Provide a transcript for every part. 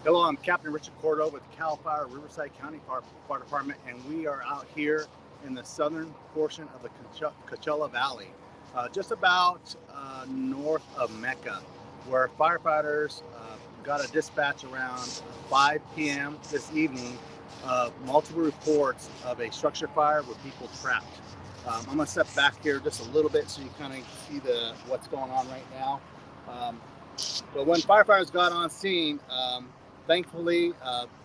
Hello, I'm Captain Richard Cordo with Cal Fire Riverside County Fire Department, and we are out here in the southern portion of the Coachella Valley, just about north of Mecca, where firefighters got a dispatch around 5 p.m. this evening of multiple reports of a structure fire with people trapped. I'm going to step back here just a little bit so you kind of see what's going on right now. Um, but when firefighters got on scene, thankfully,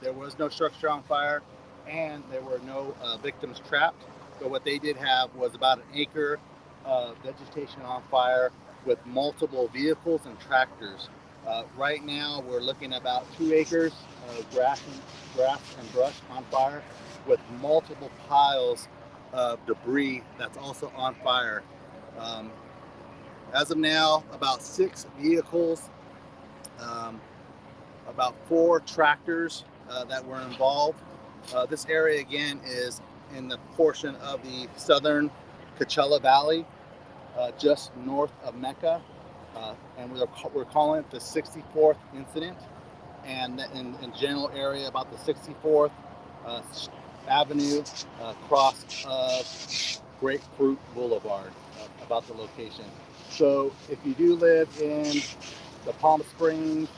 there was no structure on fire and there were no victims trapped. But what they did have was about an acre of vegetation on fire with multiple vehicles and tractors. Right now, we're looking at about 2 acres of grass and brush on fire with multiple piles of debris that's also on fire. Um, as of now, about 6 vehicles, um, about 4 tractors that were involved. This area again is in the portion of the southern Coachella Valley, just north of Mecca, and we're calling it the 64th incident. And in general area about the 64th Avenue, cross of Grapefruit Boulevard, about the location. So if you do live in the Palm Springs,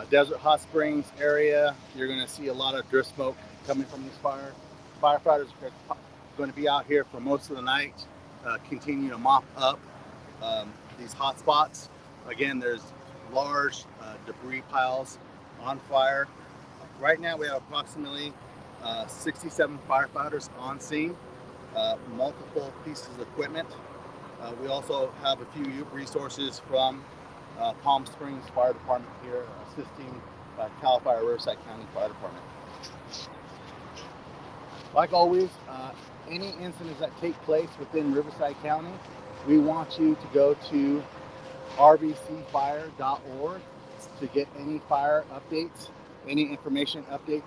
Desert Hot Springs area, you're going to see a lot of drift smoke coming from this fire. Firefighters are going to be out here for most of the night, continue to mop up these hot spots. Again, there's large debris piles on fire. Right now, we have approximately 67 firefighters on scene, multiple pieces of equipment. We also have a few resources from Palm Springs Fire Department here assisting Cal Fire Riverside County Fire Department. Like always, any incidents that take place within Riverside County, we want you to go to rvcfire.org to get any fire updates, any information updates.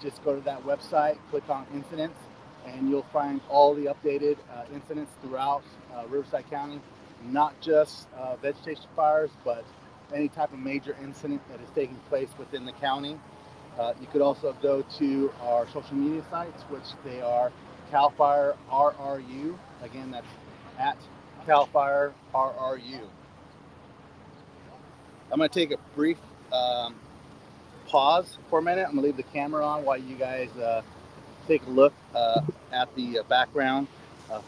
Just go to that website, click on incidents, and you'll find all the updated incidents throughout Riverside County, not just vegetation fires, but any type of major incident that is taking place within the county. You could also go to our social media sites, which they are Cal Fire RRU. Again, that's at Cal Fire RRU. I'm going to take a brief pause for a minute. I'm going to leave the camera on while you guys take a look at the background.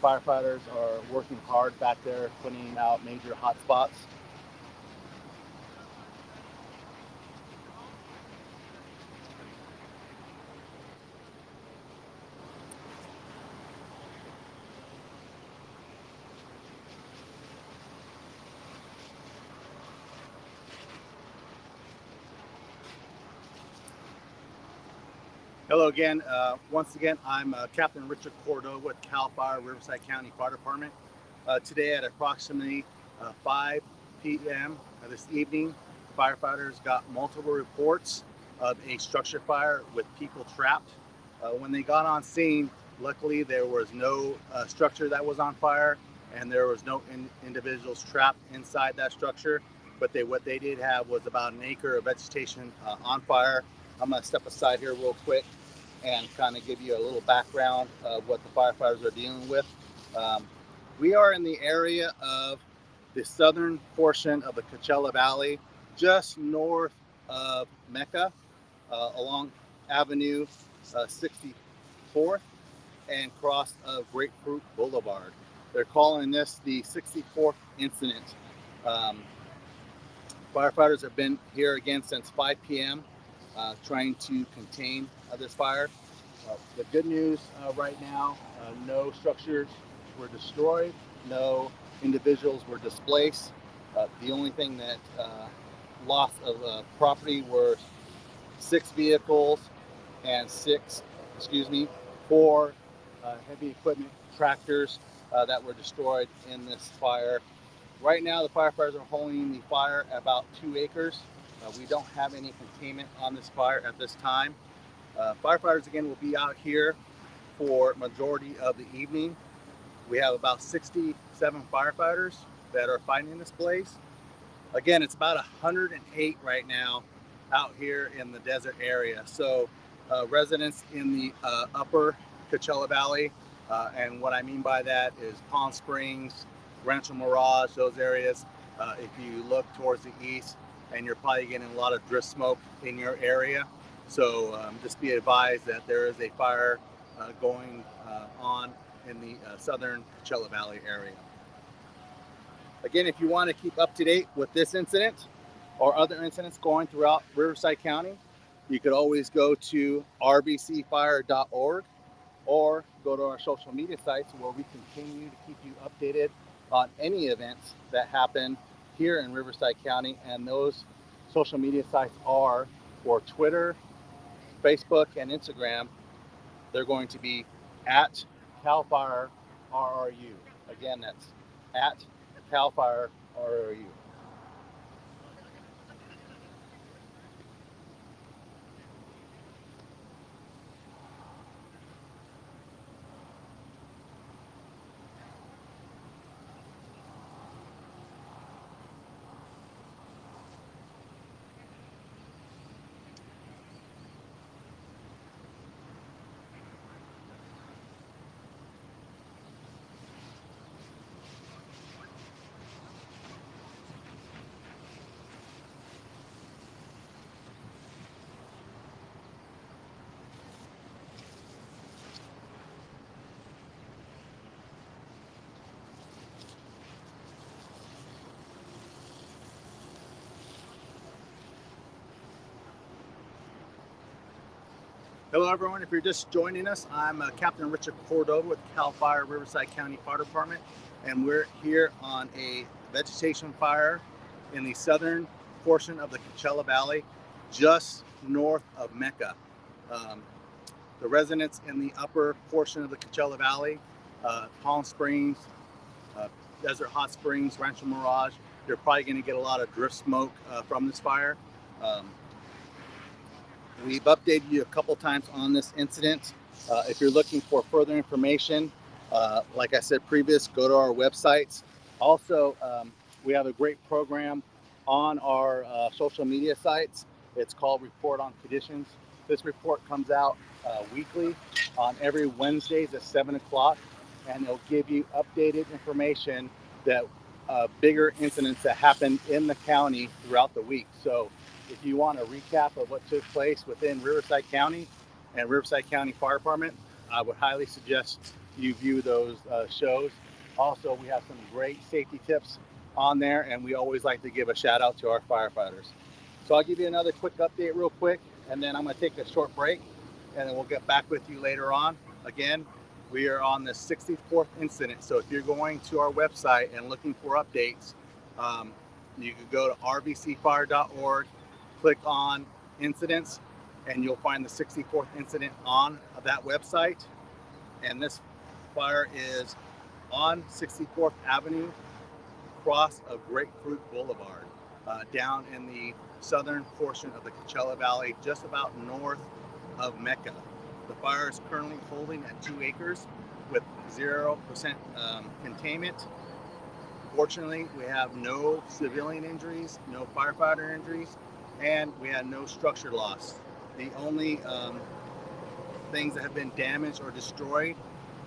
Firefighters are working hard back there, putting out major hot spots. Hello again. Once again, I'm Captain Richard Cordo with Cal Fire Riverside County Fire Department. Today at approximately 5 p.m. This evening, firefighters got multiple reports of a structure fire with people trapped. When they got on scene, luckily there was no structure that was on fire and there was no individuals trapped inside that structure. But what they did have was about an acre of vegetation on fire. I'm going to step aside here real quick and kind of give you a little background of what the firefighters are dealing with. We are in the area of the southern portion of the Coachella Valley, just north of Mecca, along Avenue 64th and cross of Grapefruit Boulevard. They're calling this the 64th incident. Firefighters have been here again since 5 p.m. Trying to contain this fire. The good news right now, no structures were destroyed, no individuals were displaced. The only thing that loss of property were 6 vehicles and 4 heavy equipment tractors that were destroyed in this fire. Right now, the firefighters are holding the fire at about 2 acres. We don't have any containment on this fire at this time. Firefighters again will be out here for majority of the evening. We have about 67 firefighters that are fighting this blaze. Again, it's about 108 right now out here in the desert area. So residents in the upper Coachella Valley, and what I mean by that is Palm Springs, Rancho Mirage, those areas. If you look towards the east, and you're probably getting a lot of drift smoke in your area. So just be advised that there is a fire going on in the southern Coachella Valley area. Again, if you want to keep up to date with this incident or other incidents going throughout Riverside County, you could always go to rbcfire.org or go to our social media sites where we continue to keep you updated on any events that happen here in Riverside County. And those social media sites are for Twitter, Facebook, and Instagram. They're going to be at Cal Fire RRU. Again, that's at Cal Fire RRU. Hello, everyone. If you're just joining us, I'm Captain Richard Cordova with Cal Fire Riverside County Fire Department, and we're here on a vegetation fire in the southern portion of the Coachella Valley, just north of Mecca. Um, the residents in the upper portion of the Coachella Valley, Palm Springs, uh, Desert Hot Springs, Rancho Mirage, you're probably going to get a lot of drift smoke from this fire. Um, We've updated you a couple times on this incident. If you're looking for further information, like I said previous, go to our websites. Also, we have a great program on our social media sites. It's called Report on Conditions. This report comes out weekly on every Wednesdays at 7 o'clock, and it'll give you updated information that bigger incidents that happen in the county throughout the week. So if you want a recap of what took place within Riverside County and Riverside County Fire Department, I would highly suggest you view those shows. Also, we have some great safety tips on there, and we always like to give a shout out to our firefighters. So I'll give you another quick update real quick, and then I'm going to take a short break, and then we'll get back with you later on. Again, we are on the 64th incident, so if you're going to our website and looking for updates, you could go to rbcfire.org, click on incidents, and you'll find the 64th incident on that website. And this fire is on 64th Avenue, across of Grapefruit Boulevard, down in the southern portion of the Coachella Valley, just about north of Mecca. The fire is currently holding at 2 acres with 0% containment. Fortunately, we have no civilian injuries, no firefighter injuries, and we had no structure loss. The only things that have been damaged or destroyed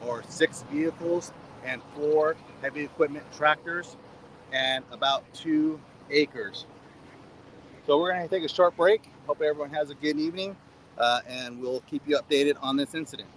are 6 vehicles and 4 heavy equipment tractors and about 2 acres. So we're going to take a short break. Hope everyone has a good evening, and we'll keep you updated on this incident.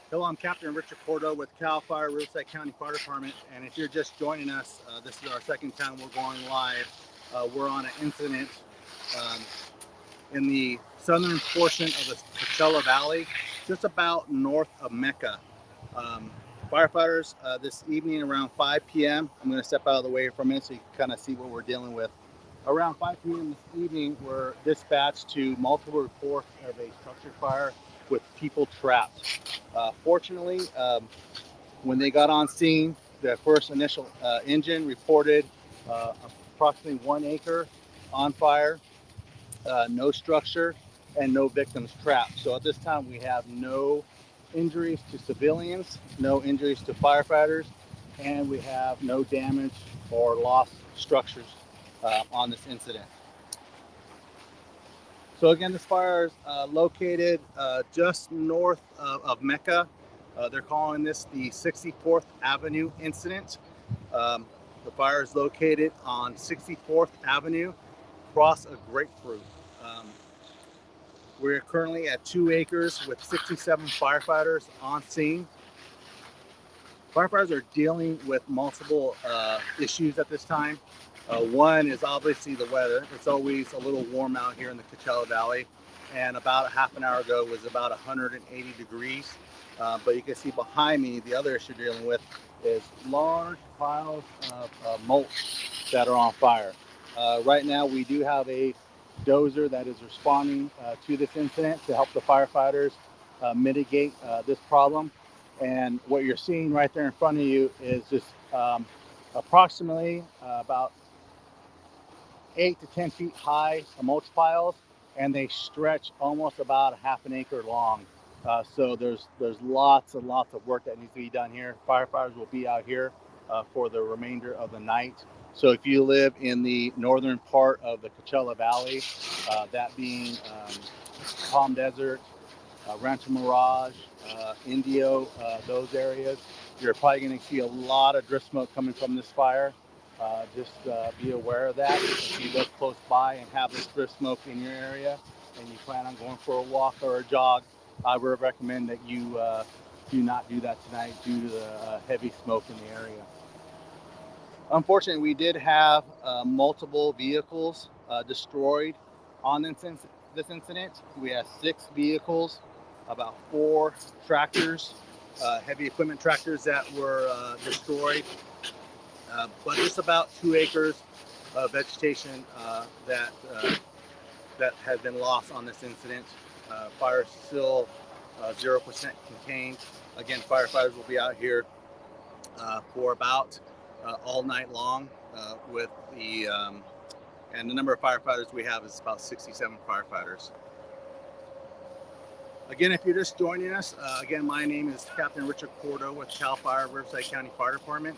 Hello, I'm Captain Richard Cordo with CAL FIRE, Riverside County Fire Department. And if you're just joining us, this is our second time we're going live. We're on an incident um, in the southern portion of the Coachella Valley, just about north of Mecca. Um, Firefighters this evening around 5 p.m. I'm going to step out of the way for a minute so you can kind of see what we're dealing with. Around 5 p.m. this evening, we're dispatched to multiple reports of a structure fire with people trapped. Fortunately, when they got on scene, the first initial engine reported approximately 1 acre on fire, no structure, and no victims trapped. So at this time, we have no injuries to civilians, no injuries to firefighters, and we have no damage or lost structures on this incident. So again, this fire is located just north of Mecca. They're calling this the 64th Avenue incident. The fire is located on 64th Avenue, across a grapefruit. Um, we're currently at 2 acres with 67 firefighters on scene. Firefighters are dealing with multiple issues at this time. One is obviously the weather. It's always a little warm out here in the Coachella Valley, and about a half an hour ago it was about 180 degrees. But you can see behind me, the other issue dealing with is large piles of mulch that are on fire. Right now we do have a dozer that is responding to this incident to help the firefighters mitigate this problem. And what you're seeing right there in front of you is just approximately about 8 to 10 feet high mulch piles, and they stretch almost about a half an acre long. So there's lots and lots of work that needs to be done here. Firefighters will be out here for the remainder of the night. So if you live in the northern part of the Coachella Valley, that being Palm Desert, Rancho Mirage, Indio, those areas, you're probably going to see a lot of drift smoke coming from this fire. Just be aware of that. If you live close by and have this drift smoke in your area and you plan on going for a walk or a jog, I would recommend that you do not do that tonight due to the heavy smoke in the area. Unfortunately, we did have multiple vehicles destroyed on this incident. We had 6 vehicles, about 4 tractors, heavy equipment tractors that were destroyed, but just about 2 acres of vegetation that has been lost on this incident. Fire is still 0% contained. Again, firefighters will be out here for about all night long with and the number of firefighters we have is about 67 firefighters. Again, if you're just joining us, again, my name is Captain Richard Cordo with CAL FIRE, Riverside County Fire Department.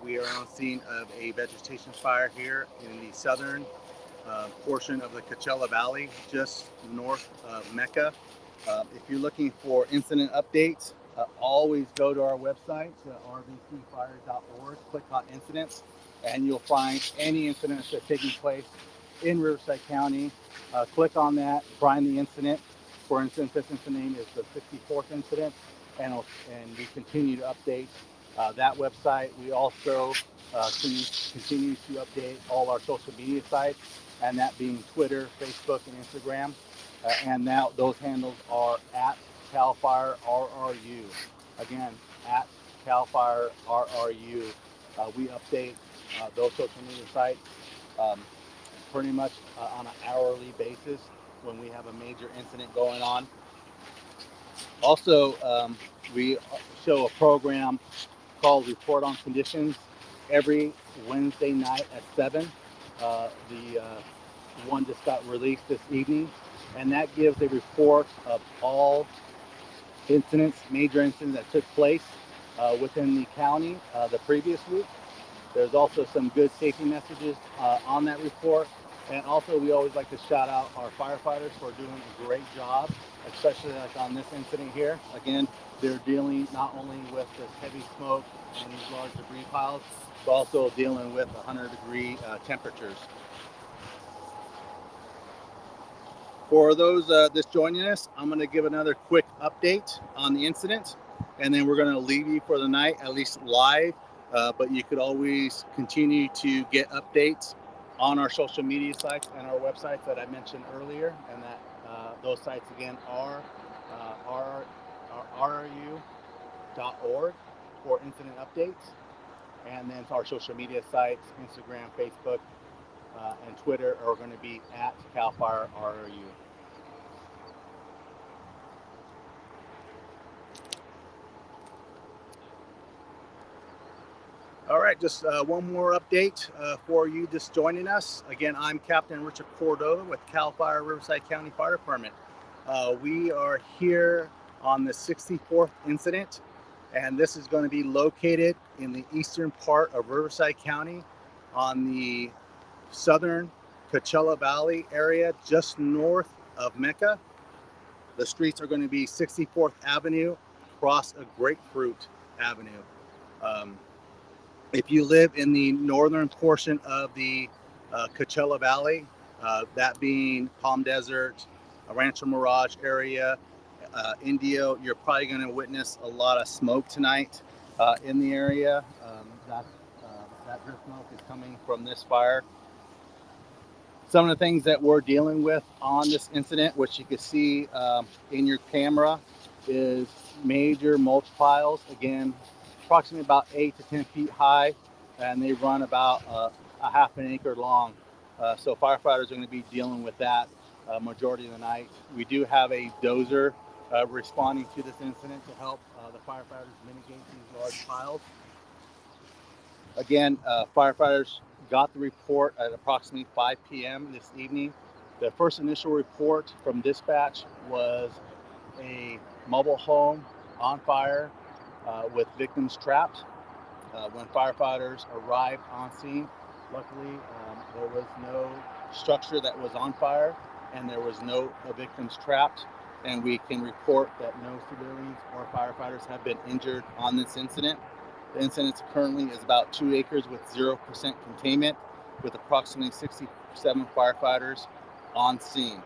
We are on scene of a vegetation fire here in the southern portion of the Coachella Valley, just north of Mecca. If you're looking for incident updates, always go to our website, rvcfire.org, click on incidents, and you'll find any incidents that are taking place in Riverside County. Click on that, find the incident. For instance, this incident is the 64th incident, and we continue to update that website. We also continue to update all our social media sites, and that being Twitter, Facebook, and Instagram. And now those handles are at CAL FIRE RRU. Again, at CAL FIRE RRU. We update those social media sites pretty much on an hourly basis when we have a major incident going on. Also, we show a program called Report on Conditions every Wednesday night at 7. The one just got released this evening, and that gives a report of all incidents, major incidents that took place within the county the previous week. There's also some good safety messages on that report. And also, we always like to shout out our firefighters for doing a great job, especially like on this incident here. Again, they're dealing not only with this heavy smoke and these large debris piles, but also dealing with 100-degree temperatures. For those just joining us, I'm going to give another quick update on the incident. and then we're going to leave you for the night, at least live. But you could always continue to get updates on our social media sites and our websites that I mentioned earlier, and that those sites again are rru.org for incident updates, and then our social media sites, Instagram, Facebook, and Twitter are going to be at CAL FIRE RRU. All right, just one more update for you just joining us. Again, I'm Captain Richard Cordova with CAL FIRE Riverside County Fire Department. We are here on the 64th incident, and this is going to be located in the eastern part of Riverside County on the southern Coachella Valley area, just north of Mecca. The streets are going to be 64th Avenue, across a Grapefruit Avenue. If you live in the northern portion of the Coachella Valley, that being Palm Desert, Rancho Mirage area, Indio, you're probably going to witness a lot of smoke tonight in the area. That drift smoke is coming from this fire. Some of the things that we're dealing with on this incident, which you can see in your camera, is major mulch piles. Again, approximately about 8 to 10 feet high, and they run about a half an acre long. So firefighters are going to be dealing with that majority of the night. We do have a dozer responding to this incident to help the firefighters mitigate these large piles. Again, firefighters got the report at approximately 5 p.m. this evening. The first initial report from dispatch was a mobile home on fire with victims trapped. When firefighters arrived on scene, luckily there was no structure that was on fire, and there was no victims trapped, and we can report that no civilians or firefighters have been injured on this incident. The incident currently is about 2 acres with 0% containment, with approximately 67 firefighters on scene.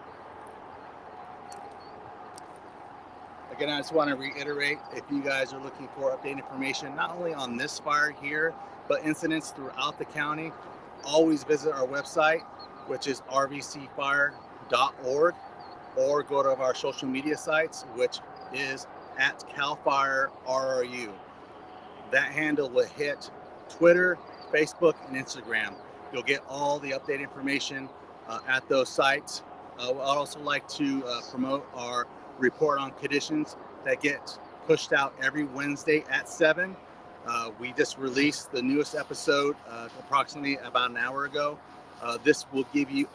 Again, I just want to reiterate, if you guys are looking for updated information, not only on this fire here, but incidents throughout the county, always visit our website, which is rvcfire.org, or go to our social media sites, which is at CAL FIRE RRU. That handle will hit Twitter, Facebook, and Instagram. You'll get all the updated information at those sites. I'd also like to promote our report on conditions that get pushed out every Wednesday at 7. We just released the newest episode approximately about an hour ago. This will give you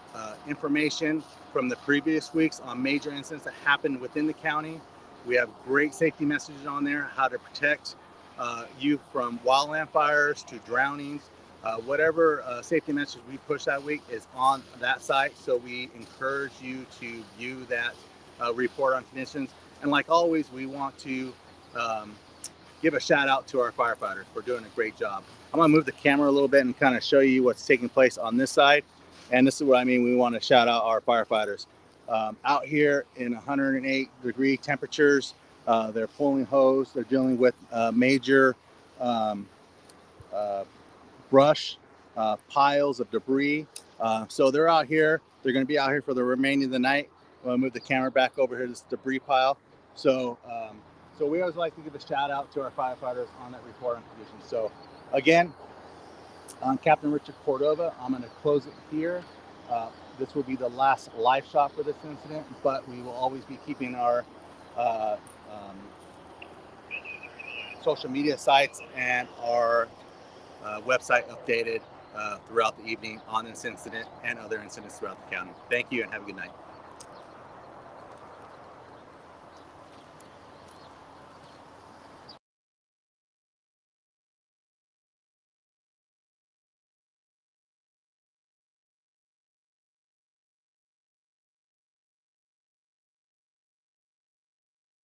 information from the previous weeks on major incidents that happened within the county. We have great safety messages on there, how to protect you from wildland fires to drownings. Whatever safety message we push that week is on that site, so we encourage you to view that report on conditions. And like always, we want to give a shout out to our firefighters for doing a great job. I'm going to move the camera a little bit and kind of show you what's taking place on this side. And this is what I mean. We want to shout out our firefighters out here in 108-degree temperatures. They're pulling hose. They're dealing with major brush, piles of debris. So they're out here. They're going to be out here for the remaining of the night. I'm going to move the camera back over here to this debris pile. So we always like to give a shout out to our firefighters on that report on conditions. So again, I'm Captain Richard Cordova. I'm going to close it here. This will be the last live shot for this incident, but we will always be keeping our social media sites and our website updated throughout the evening on this incident and other incidents throughout the county. Thank you and have a good night.